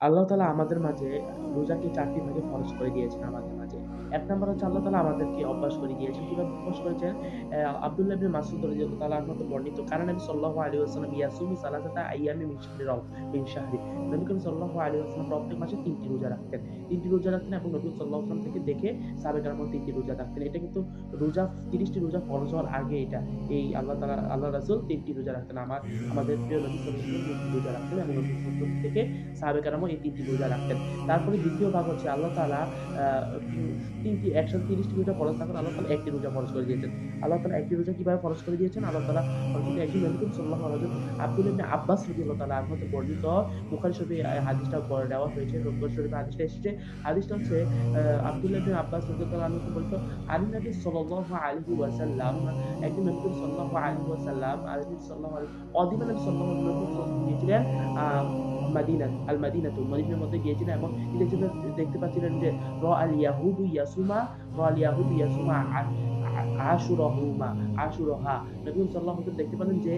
আল্লাহ তাআলা আমাদের মাঝে রোজাকে ৪ টি ভাগে ফরজ করে দিয়েছেন আমাদের মাঝে। ১ নাম্বার হচ্ছে আল্লাহ তাআলা আমাদেরকে অভ্যাস করে দিয়েছেন। কিভাবে অভ্যাস করেছেন? আব্দুল্লাহ ইবনে মাসউদ রাদিয়াল্লাহু তাআলা আনহু হতে বর্ণিত, কানা নবী সাল্লাল্লাহু আলাইহি ওয়াসাল্লাম ইয়াসুমু সালাসাতা আইয়ামিন মিন শাহরি। নবী করিম সাল্লাল্লাহু আলাইহি ওয়াসাল্লাম প্রত্যেক মাসে ৩ টি রোজা রাখতেন। ৩ টি রোজা রাখতেন এবং নবী সাল্লাল্লাহু আলাইহি ওয়াসাল্লাম থেকে দেখে সাহাবায়ে কেরামও ৩ টি রোজা রাখতেন। এটা কিন্তু রোজা ৩০ টি রোজা ফরজ হওয়ার আগে এটা। এই আল্লাহ রাসূল ৩ টি রোজা রাখতেন। আমাদের প্রিয় নবী সাল্লাল্লাহু আলাইহি ওয়াসাল্লাম ৩ টি রোজা রাখতেন এবং নবী সাল্লাল্লাহু আলাইহি ওয়াসাল্লাম থেকে সাহাবায়ে কেরামও এই ৩ টি রোজা রাখতেন। তারপরে দ্বিতীয় ভাগ হচ্ছে আল্লাহ তাআলা আ ৩ টি একসাথে ৩০ টি রোজা ফরজ থাকার আল্লাহ তাআলা ১ টি রোজা ফরজ করে দিয়েছেন। আল্লাহ তাআলা ১ টি রোজা কিভাবে ফরজ করে দিয়েছেন? আল্লাহ তাআলা হযরত একদিন নবী করিম সাল্লাল্লাহু আলাইহি ওয়াসাল্লাম আব্দুল্লাহ ইবনে আব্বাস রাদিয়াল্লাহু তাআলা আনহু হতে বর্ণিত, বুখারী শরীফে হাদিসটা দেওয়া হয়েছে, বুখারী শরীফে হাদিসটা এসেছে। হাদিসটা হচ্ছে আব্দুল্লাহ ইবনে আব্বাস রাদিয়াল্লাহু তাআলা আনহু বলতো, আলী নবী সাল্লাল্লাহু আলাইহি ওয়াসাল্লাম একদিন নবী করিম সাল্লাল্লাহু আলাইহি ওয়াসাল্লাম কদিমা নবী সাল্লাল্লাহু আলাইহি ওয়াসাল্লাম গিয়েছিলেন মদিনার মধ্যে গিয়েছিলেন এবং তিনি যেটা দেখতে পাচ্ছিলেন যে র আল ইয়াহুদু ইয়াসুমা আশুরাহুমা আশুরাহা। নবী সাল্লাল্লাহু আলাইহি ওয়াসাল্লাম দেখতে পেলেন যে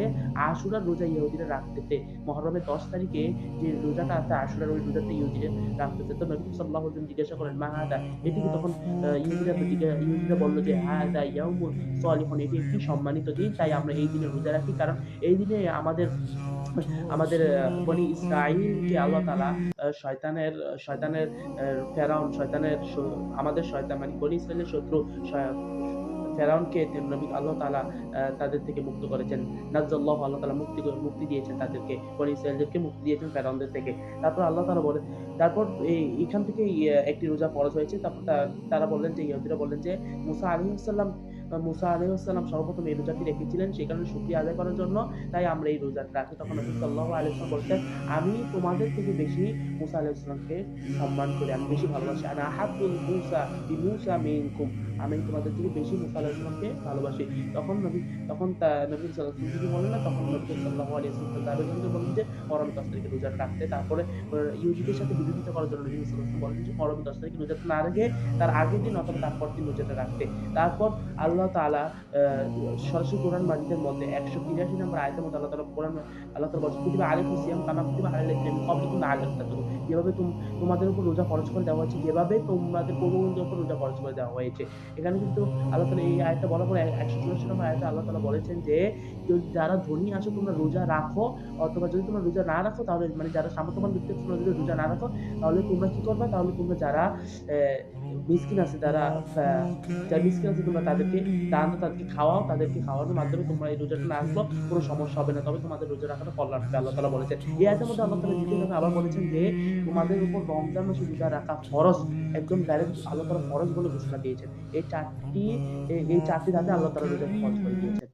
আশুরার রোজা ইহুদিরা রাখতেছে। মুহররমের ১০ তারিখে যে রোজাটা আছে আশুরার, ওই রোজাটা ইহুদিরা রাখতেছে। তো নবী সাল্লাল্লাহু আলাইহি ওয়াসাল্লাম জিজ্ঞাসা করেন, মা হাদা? এটি কি? তখন ইহুদিরা বলল যে হাদা ইয়াউমুন সলিহুন, এটি একটি সম্মানিত দিন, তাই আমরা এই দিনে রোজা রাখি। কারণ এই দিনে আমাদের আমাদের বনি ইসরাঈলকে আল্লাহ তাআলা শয়তানের শয়তানের শয়তানের আমাদের শয়তান মানে বনি ইসরাইলের শত্রু শ ফেরাউনকে নবী আল্লাহ তাআলা তাদের থেকে মুক্ত করেছেন। নাজ্জাল্লাহু, আল্লাহ তাআলা মুক্তি দিয়েছেন তাদেরকে, বনি ইসরাইলদেরকে মুক্তি দিয়েছেন ফেরাউনদের থেকে। তারপর আল্লাহ তাআলা বলেন, তারপর এখান থেকেই একটি রোজা ফরজ হয়েছে। তারপর তারা বললেন যে, ইহুদীরা বললেন যে মুসা আলাইহিস সালাম সর্বপ্রথম এই রোজাটি রেখেছিলেন, সেই কারণে শুকরিয়া আদায় করার জন্য তাই আমরা এই রোজাটা রাখি। তখন নবী সাল্লাল্লাহু আলাইহি ওয়াসাল্লাম বলতেন, আমি তোমাদের থেকে বেশি মুসা আলাইহিস সালামকে সম্মান করি, আমি বেশি ভালোবাসি। আনা আহাব্বুল মুসা মিনকুম, আমি তোমাদের থেকে বেশি মুসা আলাইহিস সালামকে ভালোবাসি। তখন নবী তখন তা নবী সাল্লাল্লাহু আলাইহি ওয়াসাল্লাম কিছু বললেন না। তখন নবী সাল্লাল্লাহু আলাইহি ওয়াসাল্লাম সাহাবাগণকে বললেন যে মহররমের ১০ তারিখে রোজাটা রাখতে। তারপরে ইহুদীদের সাথে বিরোধিতা করার জন্য নবী সাল্লাল্লাহু আলাইহি ওয়াসাল্লাম বললেন যে মহররমের ১০ তারিখে রোজাটা না রেখে তার আগের দিন অথবা তার পরের দিন রোজাটা রাখতে। তারপর আল্লাহ তাআলা সরাসরি কোরআন মাজিদের মধ্যে ১৮৩ নম্বর আয়াতের মধ্যে আল্লাহ তাআলা বলছেন, কুতিবা আলাইকুমুস সিয়াম কামা কুতিবা আলাল লাযিনা মিন ক্বাবলিকুম লাআল্লাকুম তাত্তাকুন। যেভাবে তোমাদের উপর রোজা ফরজ করে দেওয়া হয়েছে, যেভাবে তোমাদের পূর্ববর্তীদের উপর রোজা ফরজ করে দেওয়া হয়েছে। এখানে কিন্তু আল্লাহ তাআলা এই আয়াতটা বলার পরে ১৮৪ নম্বর আয়াতে আল্লাহ তাআলা বলেছেন যে, যারা ধনী আছো তোমরা রোজা রাখো, অথবা যদি তোমরা রোজা না রাখো তাহলে মানে যারা সামর্থ্যবান ব্যক্তি আছে তোমরা যদি রোজা না রাখো তাহলে তোমরা কি করবা? তাহলে তোমরা যারা মিসকিন আছে, যারা মিসকিন আছে তোমরা তাদেরকে তাদেরকে খাওয়াও, তাদেরকে খাওয়ানোর মাধ্যমে তোমরা এই রোজাটা না রাখলেও কোনো সমস্যা হবে না। তবে তোমাদের রোজা রাখাটা কল্যাণ হবে। আল্লাহ তাআলা বলেছেন। এই আয়াতের মধ্যে আল্লাহ তাআলা দ্বিতীয়ভাবে আবার বলেছেন যে, তোমাদের উপর রমজান মাসে রোজা রাখা ফরজ। একদম ডাইরেক্ট আল্লাহ তাআলা ফরজ বলে ঘোষণা দিয়েছেন। এই ৪ টি ধাপে আল্লাহ তাআলা রোজাকে ফরজ করে দিয়েছেন।